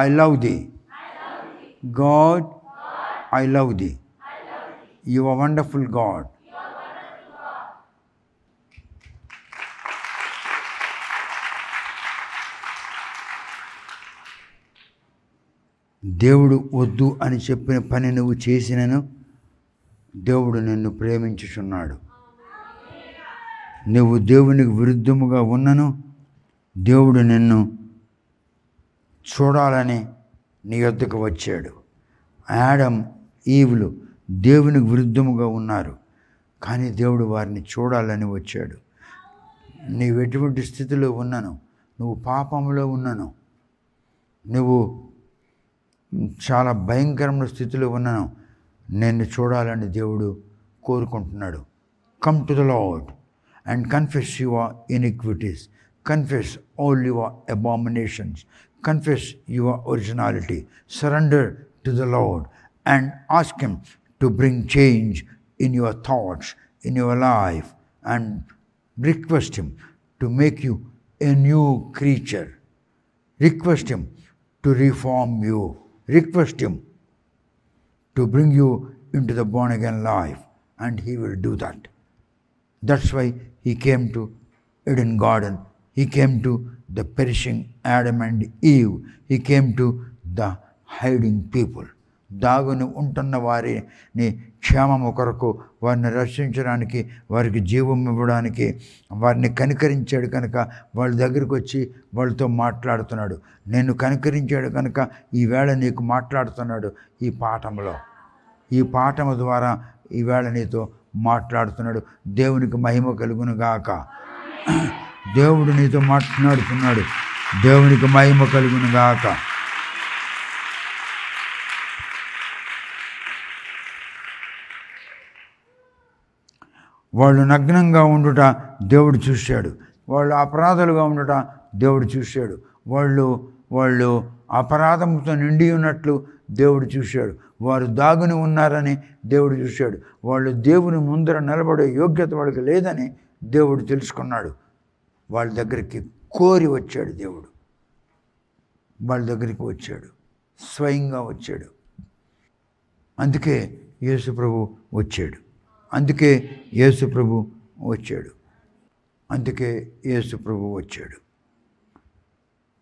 I love thee. God, I love thee. You are wonderful God. దేవుడు వద్దు అని చెప్పిన పని నువ్వు చేసినను దేవుడు నిన్ను ప్రేమించుచున్నాడు. నువ్వు దేవునికి విరుద్ధముగా ఉన్నను దేవుడు నిన్ను చూడాలని నీ యొద్దకు వచ్చాడు. ఆడమ్ ఈవులు దేవునికి విరుద్ధముగా ఉన్నారు, కానీ దేవుడు వారిని చూడాలని వచ్చాడు. నీవు ఎటువంటి స్థితిలో ఉన్నాను, నువ్వు పాపంలో ఉన్నాను, నువ్వు చాలా భయంకరమైన స్థితిలో ఉన్నాను, నిన్ను చూడాలని దేవుడు కోరుకుంటున్నాడు. Come to the Lord and confess your iniquities, confess all your abominations, confess your originality, surrender to the Lord and ask him to bring change in your thoughts, in your life, and request him to make you a new creature. Request him to reform you. Request him to bring you into the born again life, and he will do that. That's why he came to Eden Garden. He came to the perishing Adam and Eve. He came to the hiding people. దాగుని ఉంటున్న వారిని క్షేమము కొరకు, వారిని రక్షించడానికి, వారికి జీవం ఇవ్వడానికి, వారిని కనికరించాడు కనుక వాళ్ళ దగ్గరికి వచ్చి వాళ్ళతో మాట్లాడుతున్నాడు. నేను కనికరించాడు కనుక ఈవేళ నీకు మాట్లాడుతున్నాడు. ఈ పాఠము ద్వారా ఈవేళ నీతో మాట్లాడుతున్నాడు. దేవునికి మహిమ కలుగును గాక. దేవుడు నీతో మాట్లాడుతున్నాడు. దేవునికి మహిమ కలుగును గాక. వాళ్ళు నగ్నంగా ఉండుట దేవుడు చూశాడు. వాళ్ళు అపరాధాలుగా ఉండుట దేవుడు చూశాడు. వాళ్ళు అపరాధంతో నిండి ఉన్నట్లు దేవుడు చూశాడు. వారు దాగుని ఉన్నారని దేవుడు చూశాడు. వాళ్ళు దేవుని ముందర నిలబడే యోగ్యత వాళ్ళకి లేదని దేవుడు తెలుసుకున్నాడు. వాళ్ళ దగ్గరికి కోరి వచ్చాడు. దేవుడు వాళ్ళ దగ్గరికి వచ్చాడు, స్వయంగా వచ్చాడు. అందుకే యేసు ప్రభు వచ్చాడు. అందుకే యేసు ప్రభు వచ్చాడు.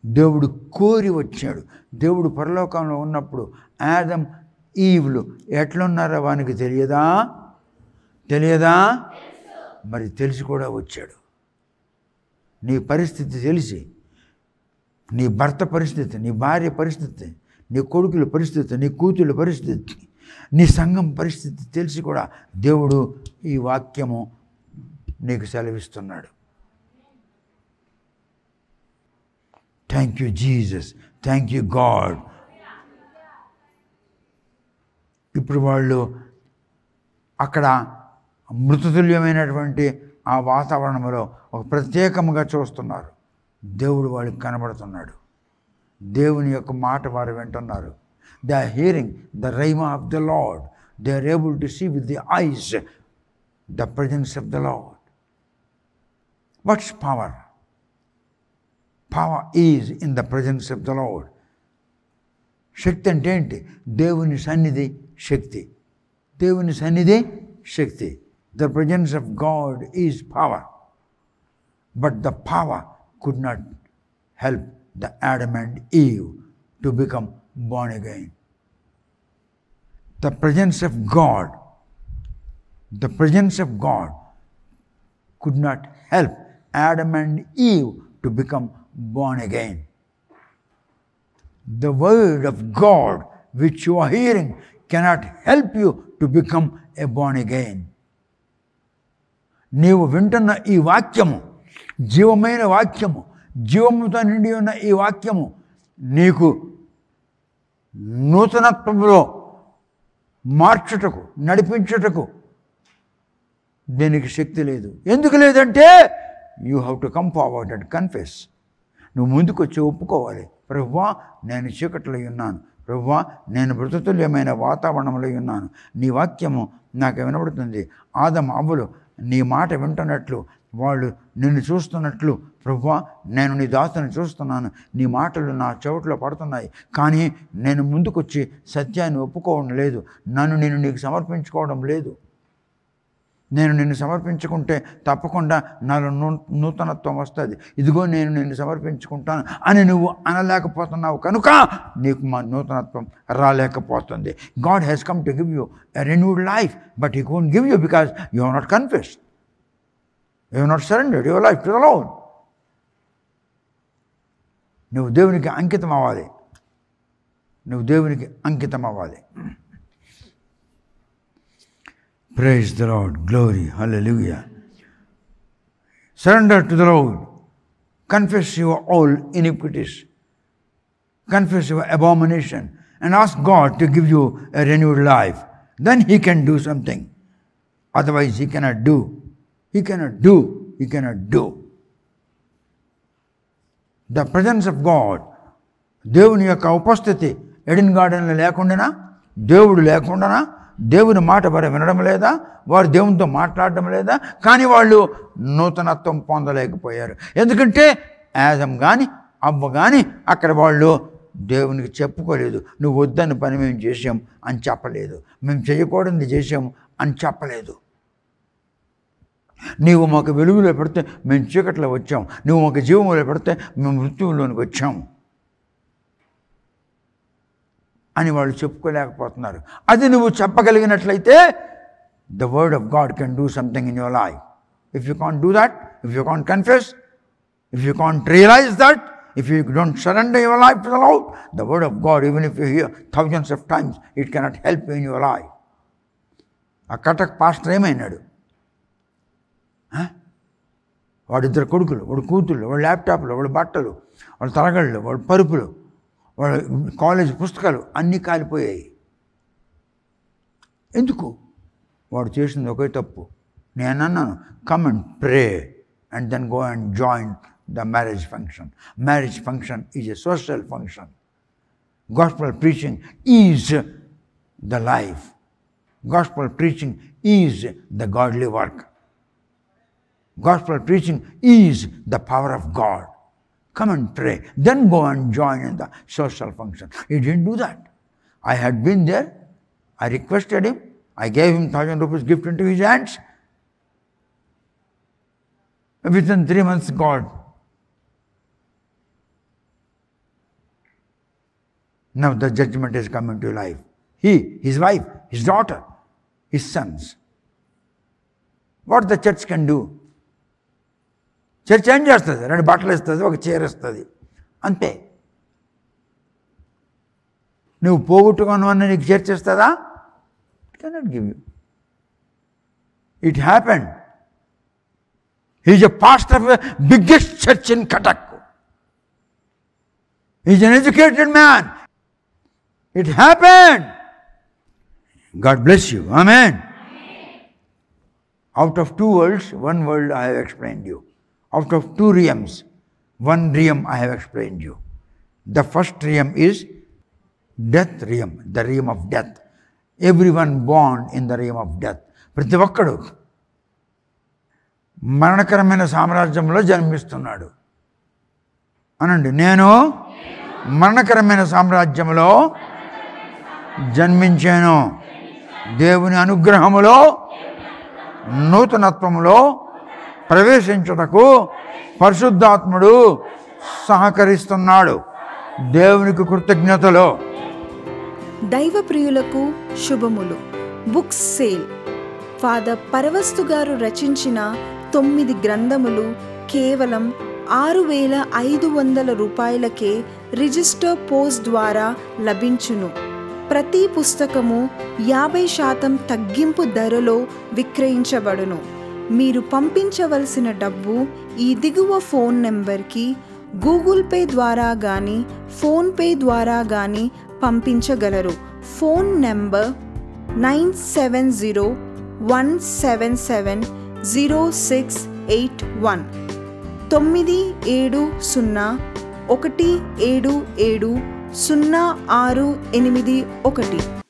దేవుడు కోరి వచ్చాడు. దేవుడు పరలోకంలో ఉన్నప్పుడు ఆదం ఈవులు ఎట్లున్నారో వానికి తెలియదా? మరి తెలిసి కూడా వచ్చాడు. నీ పరిస్థితి తెలిసి, నీ భర్త పరిస్థితి, నీ భార్య పరిస్థితి, నీ కొడుకుల పరిస్థితి, నీ కూతుళ్ళ పరిస్థితి, నీ సంఘం పరిస్థితి తెలిసి కూడా దేవుడు ఈ వాక్యము నీకు సెలవిస్తున్నాడు. Thank you Jesus, thank you God. ఇప్పుడు వాళ్ళు అక్కడ మృతతుల్యమైనటువంటి ఆ వాతావరణంలో ఒక ప్రత్యేకంగా చూస్తున్నారు. దేవుడు వాళ్ళకి కనబడుతున్నాడు. దేవుని యొక్క మాట వారు వింటున్నారు. They are hearing the rhema of the Lord. They are able to see with the eyes the presence of the Lord. What's power? Power is in the presence of the Lord. శక్తి అంటే ఏంటి? దేవుని సన్నిధి శక్తి. దేవుని సన్నిధి శక్తి. The presence of God is power. But the power could not help the Adam and Eve to become born again. The presence of God could not help Adam and Eve to become born again. The word of God which you are hearing cannot help you to become a born again. నీవు వింటున్న ఈ వాక్యము జీవమైన వాక్యము, జీవముతో నిండి ఉన్న ఈ వాక్యము నీకు నూతనత్వంలో మార్చుటకు, నడిపించుటకు దీనికి శక్తి లేదు. ఎందుకు లేదంటే you have to come forward and confess. నువ్వు ముందుకు వచ్చి ఒప్పుకోవాలి, ప్రభువా నేను చీకట్లో ఉన్నాను, ప్రభువా నేను మృతతుల్యమైన వాతావరణంలో ఉన్నాను, నీ వాక్యము నాకు వినబడుతుంది. ఆదము అవ్వలు నీ మాట వింటున్నట్లు, వాళ్ళు నిన్ను చూస్తున్నట్లు, ప్రభువా నేను నీ దాసుని చూస్తున్నాను, నీ మాటలు నా చెవిట్లో పడుతున్నాయి, కానీ నేను ముందుకొచ్చి సత్యాన్ని ఒప్పుకోవడం లేదు, నేను నీకు సమర్పించుకోవడం లేదు. నేను నిన్ను సమర్పించుకుంటే తప్పకుండా నాలో నూతనత్వం వస్తుంది, ఇదిగో నేను నిన్ను సమర్పించుకుంటాను అని నువ్వు అనలేకపోతున్నావు కనుక నీకు మా నూతనత్వం రాలేకపోతుంది. God has come to give you a renewed life, but he won't give you because you have not confessed, you have not surrendered your life to the Lord. నువ్వు దేవునికి అంకితం అవ్వాలి, నువ్వు దేవునికి అంకితం అవ్వాలి. Praise the Lord. Glory. Hallelujah. Surrender to the Lord. Confess your all iniquities. Confess your abomination and ask God to give you a renewed life. Then He can do something. Otherwise He cannot do. He cannot do. He cannot do. The presence of God. దేవుని యొక్క ఉపస్థితి Aiden గార్డెన్లో లేకుండానా, దేవుడు లేకుండానా, దేవుని మాట వారు వినడం లేదా, వారు దేవునితో మాట్లాడడం లేదా, కానీ వాళ్ళు నూతనత్వం పొందలేకపోయారు. ఎందుకంటే ఆదం కానీ అవ్వ కానీ అక్కడ వాళ్ళు దేవునికి చెప్పుకోలేదు. నువ్వు వద్దని పని మేము చేసాం అని చెప్పలేదు, మేము చేయకూడదు చేసాము అని చెప్పలేదు. నీవు మాకు వెలుగులో పెడితే మేము చీకట్లో వచ్చాము, నువ్వు మాకు జీవంలో పెడితే మేము మృత్యువులోనికి వచ్చాము అని వాళ్ళు చెప్పుకోలేకపోతున్నారు. అది నువ్వు చెప్పగలిగినట్లయితే the word of God can do something in your life. If you can't do that, if you can't confess, if you can't realize that, if you don't surrender your life to the Lord, the word of God even if you hear thousands of times it cannot help in your life. ఆ కటక్ pastor ఏమైనాడు? వాడిద్దరు కొడుకులు, వాడు కూతుళ్ళు, వాడు ల్యాప్టాప్లు, వాడు బట్టలు, వాడు తరగళ్ళు, వాడు పరుపులు, వాళ్ళ కాలేజ్ పుస్తకాలు అన్నీ కాలిపోయాయి. ఎందుకు? వాడు చేసింది ఒకే తప్పు. నేను అన్నాను, come and pray and then go and join the marriage function. Marriage function is a social function. Gospel preaching is the life. Gospel preaching is the godly work. Gospel preaching is the power of God. Come and pray. Then go and join in the social function. He didn't do that. I had been there. I requested him. I gave him 1,000 rupees gift into his hands. Within 3 months, God. Now the judgment is coming to life. He, his wife, his daughter, his sons. What the church can do? Church ఏం చేస్తుంది? 2 బట్టలు ఇస్తుంది, ఒక చీర ఇస్తుంది, అంతే. నువ్వు పోగొట్టుకున్నవన్నీ నీకు చర్చ్ ఇస్తుందా? It cannot give you. It happened. He's a pastor of the biggest church in Cuttack. He's an educated man. It happened. God bless you. Amen. Out of 2 worlds, 1 world I have explained you. Out of 2 realms, 1 realm I have explained you. The first realm is death realm, the realm of death. Everyone born in the realm of death. ప్రతి ఒక్కడు మరణకరమైన సామ్రాజ్యంలో జన్మిస్తున్నాడు. అనండి, నేను మరణకరమైన సామ్రాజ్యంలో జన్మించాను. దేవుని అనుగ్రహములో నూతనత్వములో ప్రవేశించుటకు పరిశుద్ధాత్ముడు సహకరిస్తున్నాడు. దేవునికి కృతజ్ఞతలు. దైవ ప్రియులకు శుభములు. Books sale. ఫాదర్ పరవస్తు గారు రచించిన 9 గ్రంథములు కేవలం 6,500 రూపాయలకే రిజిస్టర్ పోస్ట్ ద్వారా లభించును. ప్రతి పుస్తకము 50% తగ్గింపు ధరలో విక్రయించబడును. మీరు పంపించవలసిన డబ్బు ఈ దిగువ ఫోన్ నెంబర్కి గూగుల్ పే ద్వారా కానీ ఫోన్పే ద్వారా కానీ పంపించగలరు. Phone number 9701770681 97017700681.